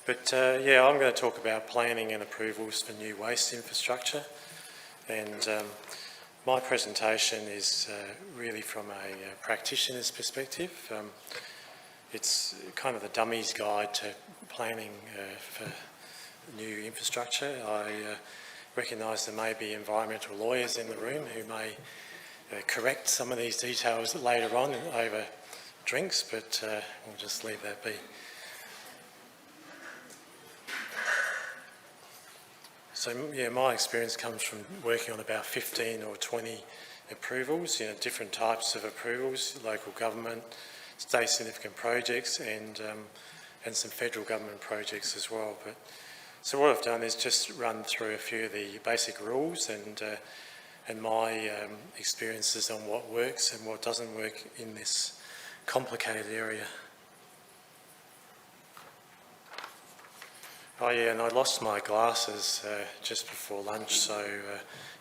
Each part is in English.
But yeah, I'm going to talk about planning and approvals for new waste infrastructure. And my presentation is really from a practitioner's perspective. It's kind of the dummy's guide to planning for new infrastructure. I recognise there may be environmental lawyers in the room who may correct some of these details later on over drinks, but we'll just leave that be. So yeah, my experience comes from working on about 15 or 20 approvals, different types of approvals, local government, state significant projects, and some federal government projects as well. But so what I've done is just run through a few of the basic rules and my experiences on what works and what doesn't work in this complicated area. Oh yeah, and I lost my glasses just before lunch, so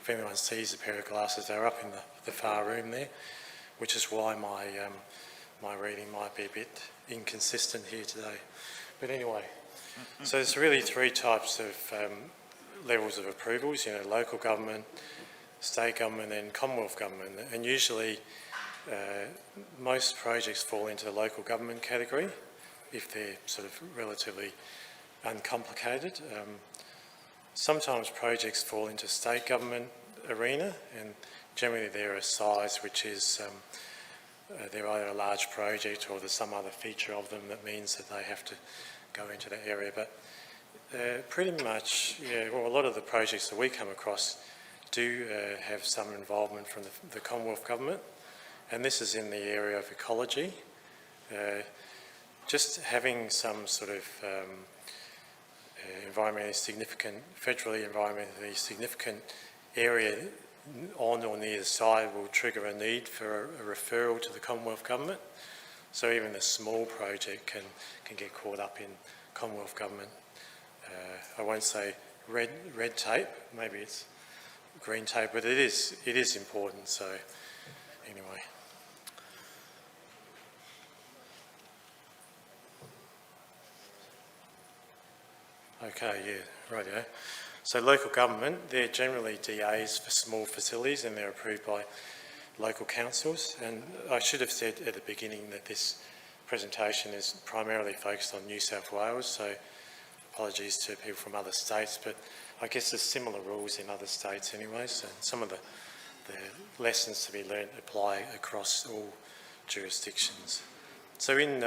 if anyone sees a pair of glasses, they're up in the far room there, which is why my reading might be a bit inconsistent here today. But anyway, so there's really three types of levels of approvals, local government, state government and Commonwealth government. And usually most projects fall into the local government category if they're sort of relatively uncomplicated. Sometimes projects fall into state government arena, and generally they're a size which is they're either a large project or there's some other feature of them that means that they have to go into that area. But pretty much, yeah, well, a lot of the projects that we come across do have some involvement from the Commonwealth government, and this is in the area of ecology. Just having some sort of federally environmentally significant area on or near the site will trigger a need for a referral to the Commonwealth government. So even a small project can get caught up in Commonwealth government. I won't say red tape, maybe it's green tape, but it is important. So anyway. Okay, yeah, rightio. So local government, they're generally DAs for small facilities and they're approved by local councils. And I should have said at the beginning that this presentation is primarily focused on New South Wales, so apologies to people from other states, but I guess there's similar rules in other states anyway, so some of the lessons to be learnt apply across all jurisdictions. So in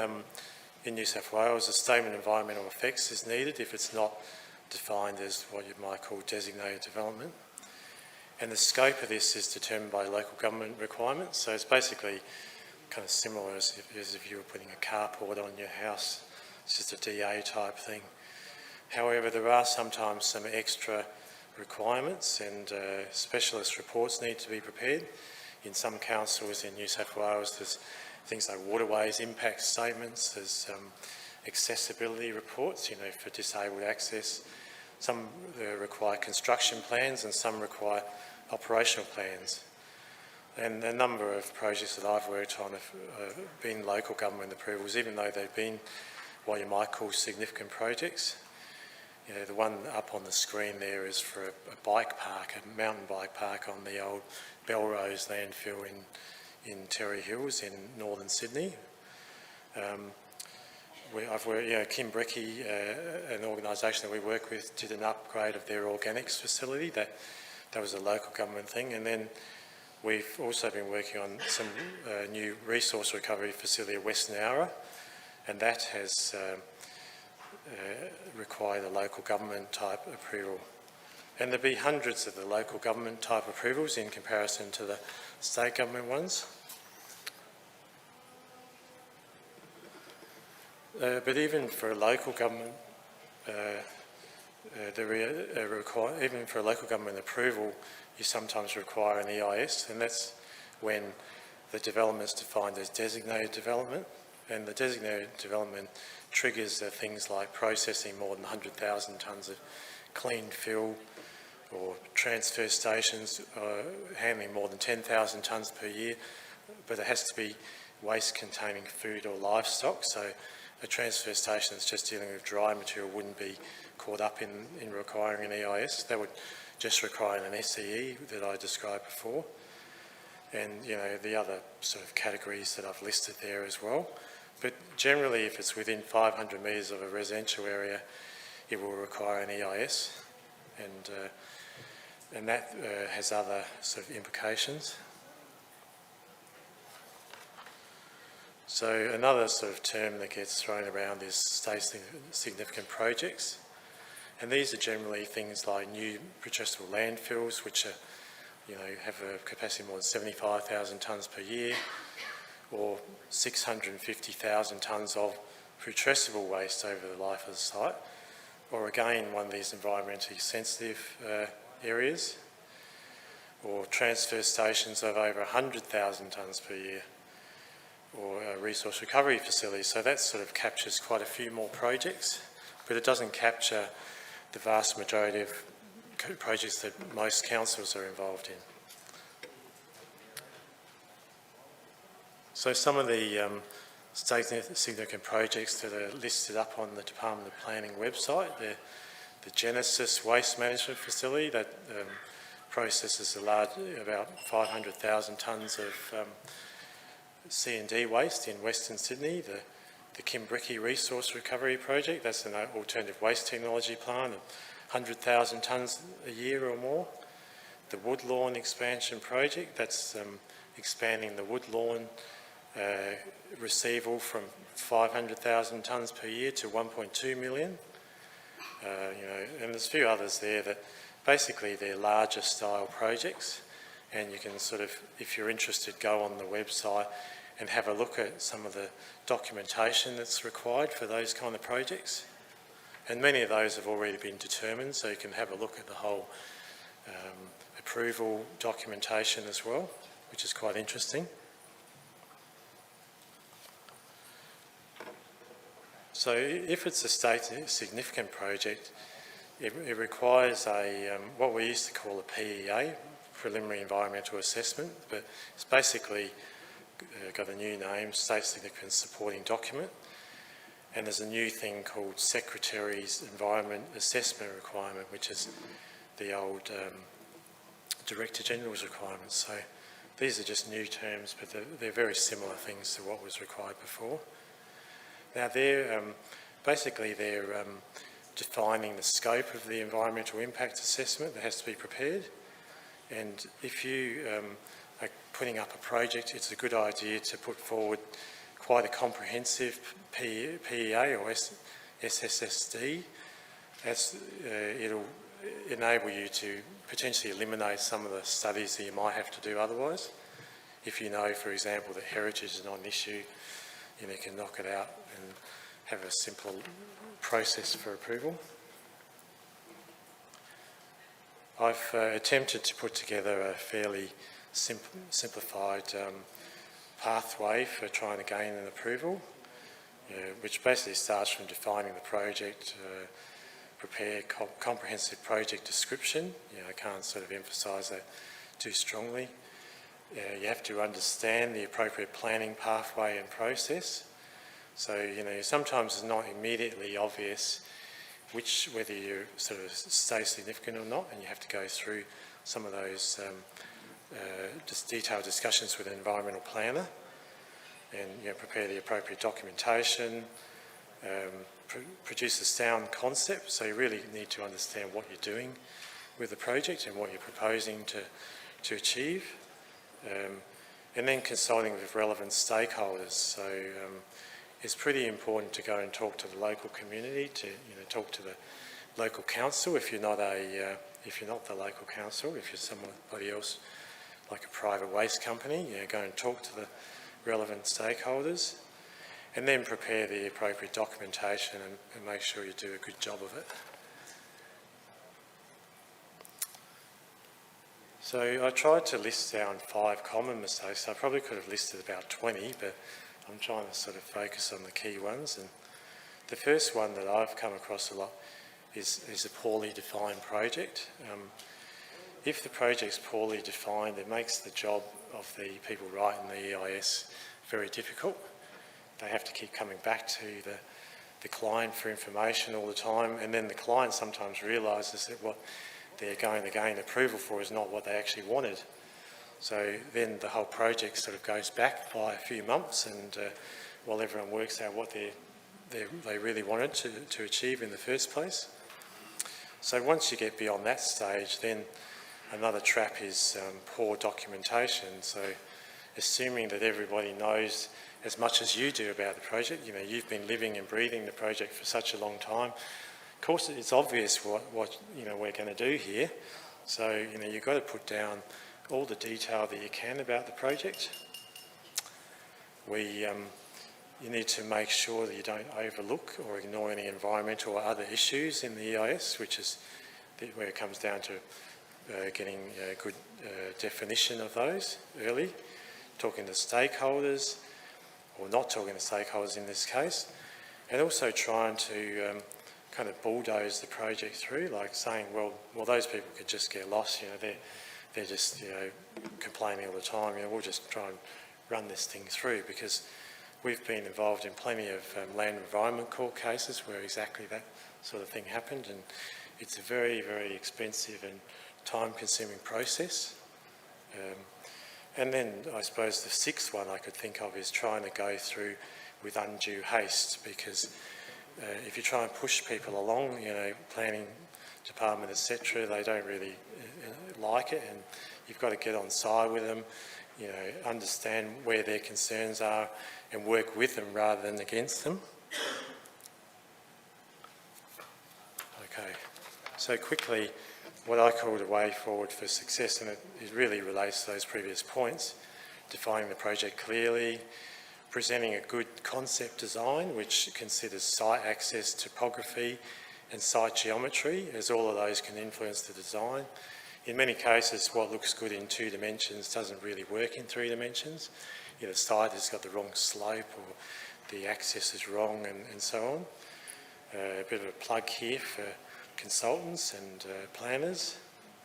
New South Wales, a statement of environmental effects is needed if it's not defined as what you might call designated development. And the scope of this is determined by local government requirements. So it's basically kind of similar as if you were putting a carport on your house. It's just a DA type thing. However, there are sometimes some extra requirements and specialist reports need to be prepared. In some councils in New South Wales, there's things like waterways impact statements, there's accessibility reports, for disabled access. Some require construction plans and some require operational plans. And a number of projects that I've worked on have been local government approvals, even though they've been what you might call significant projects. The one up on the screen there is for a bike park, a mountain bike park on the old Belrose landfill in Terry Hills in northern Sydney. I've worked, Kim Brecky, an organisation that we work with, did an upgrade of their organics facility. That was a local government thing. And then we've also been working on some new resource recovery facility at West Nowra, and that has required a local government type approval. And there'll be hundreds of the local government type approvals in comparison to the state government ones. But even for a local government, even for a local government approval, you sometimes require an EIS, and that's when the development is defined as designated development, and the designated development triggers things like processing more than 100,000 tonnes of clean fill, or transfer stations handling more than 10,000 tonnes per year, but it has to be waste containing food or livestock, so a transfer station that's just dealing with dry material wouldn't be caught up in requiring an EIS. That would just require an SEE that I described before. And, you know, the other sort of categories that I've listed there as well. But generally, if it's within 500 metres of a residential area, it will require an EIS, and that has other sort of implications. So another sort of term that gets thrown around is state significant projects, and these are generally things like new progressible landfills, which are, you know, have a capacity more than 75,000 tonnes per year, or 650,000 tonnes of putrescible waste over the life of the site, or again one of these environmentally sensitive areas, or transfer stations of over 100,000 tonnes per year, or resource recovery facilities. So that sort of captures quite a few more projects, but it doesn't capture the vast majority of projects that most councils are involved in. So some of the state significant projects that are listed up on the Department of Planning website, the Genesis Waste Management Facility that processes about 500,000 tonnes of C&D waste in Western Sydney, the Kimbrickie Resource Recovery Project, that's an alternative waste technology plant of 100,000 tonnes a year or more. The Woodlawn Expansion Project, that's expanding the Woodlawn receival from 500,000 tonnes per year to 1.2 million. You know, and there's a few others there that basically they're larger style projects, and you can sort of, if you're interested, go on the website and have a look at some of the documentation that's required for those kind of projects. And many of those have already been determined, so you can have a look at the whole approval documentation as well, which is quite interesting. So if it's a state significant project, it requires a what we used to call a PEA, Preliminary Environmental Assessment, but it's basically got a new name, State Significance Supporting Document, and there's a new thing called Secretary's Environment Assessment Requirement, which is the old Director General's requirements. So these are just new terms, but they're very similar things to what was required before. Now they're basically defining the scope of the environmental impact assessment that has to be prepared, and if you are putting up a project, it's a good idea to put forward quite a comprehensive PEA or SSSD, as it'll enable you to potentially eliminate some of the studies that you might have to do otherwise. If you know, for example, that heritage is not an issue, you know, you can knock it out and have a simple process for approval. I've attempted to put together a fairly simplified pathway for trying to gain an approval, which basically starts from defining the project, prepare comprehensive project description. I can't sort of emphasise that too strongly. You have to understand the appropriate planning pathway and process. So, sometimes it's not immediately obvious whether you're sort of stay significant or not, and you have to go through some of those just detailed discussions with an environmental planner, and prepare the appropriate documentation, produce a sound concept. So you really need to understand what you're doing with the project and what you're proposing to achieve, and then consulting with relevant stakeholders. So it's pretty important to go and talk to the local community, to talk to the local council if you're not the local council. If you're somebody else, like a private waste company, go and talk to the relevant stakeholders, and then prepare the appropriate documentation and make sure you do a good job of it. So I tried to list down 5 common mistakes. I probably could have listed about 20, but I'm trying to sort of focus on the key ones. And the first one that I've come across a lot is a poorly defined project. If the project's poorly defined, it makes the job of the people writing the EIS very difficult. They have to keep coming back to the client for information all the time, and then the client sometimes realises that what they're going to gain approval for is not what they actually wanted. So then the whole project sort of goes back by a few months, and while everyone works out what they really wanted to achieve in the first place. So once you get beyond that stage, then another trap is poor documentation. So assuming that everybody knows as much as you do about the project, you've been living and breathing the project for such a long time. Of course, it's obvious what we're going to do here. So you've got to put down all the detail that you can about the project. You need to make sure that you don't overlook or ignore any environmental or other issues in the EIS, which is where it comes down to getting a good definition of those early, talking to stakeholders, or not talking to stakeholders in this case, and also trying to kind of bulldoze the project through, like saying, well, those people could just get lost, they're just complaining all the time, we'll just try and run this thing through, because we've been involved in plenty of land environment court cases where exactly that sort of thing happened, and it's a very, very expensive and time-consuming process. And then I suppose the sixth one I could think of is trying to go through with undue haste, because if you try and push people along, planning department, etc., they don't really like it, and you've got to get on side with them, understand where their concerns are and work with them rather than against them. Okay, so quickly, what I call the way forward for success, and it really relates to those previous points: defining the project clearly, presenting a good concept design which considers site access, topography and site geometry, as all of those can influence the design. In many cases, what looks good in 2 dimensions doesn't really work in 3 dimensions. The site has got the wrong slope, or the access is wrong, and so on. A bit of a plug here for consultants and planners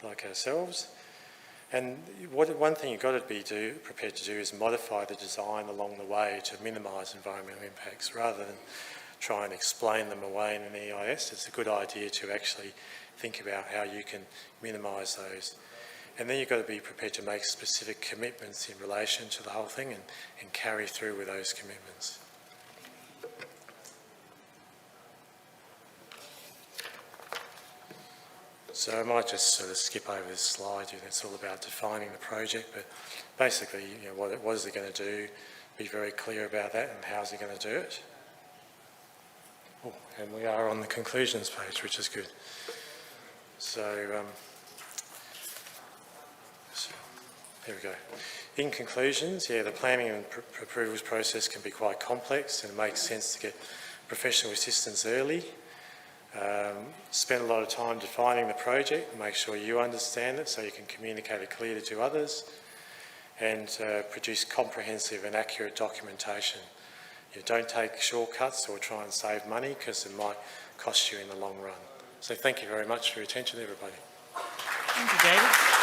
like ourselves. And one thing you've got to be prepared to do is modify the design along the way to minimise environmental impacts, rather than try and explain them away in an EIS. It's a good idea to actually think about how you can minimise those. And then you've got to be prepared to make specific commitments in relation to the whole thing, and carry through with those commitments. So I might just sort of skip over this slide. It's all about defining the project, but basically, what is it going to do? Be very clear about that, and how's it going to do it? Oh, and we are on the conclusions page, which is good. So here we go. In conclusions, the planning and approvals process can be quite complex, and it makes sense to get professional assistance early. Spend a lot of time defining the project, and make sure you understand it so you can communicate it clearly to others, and produce comprehensive and accurate documentation. Don't take shortcuts or try and save money, because it might cost you in the long run. So thank you very much for your attention, everybody. Thank you, David.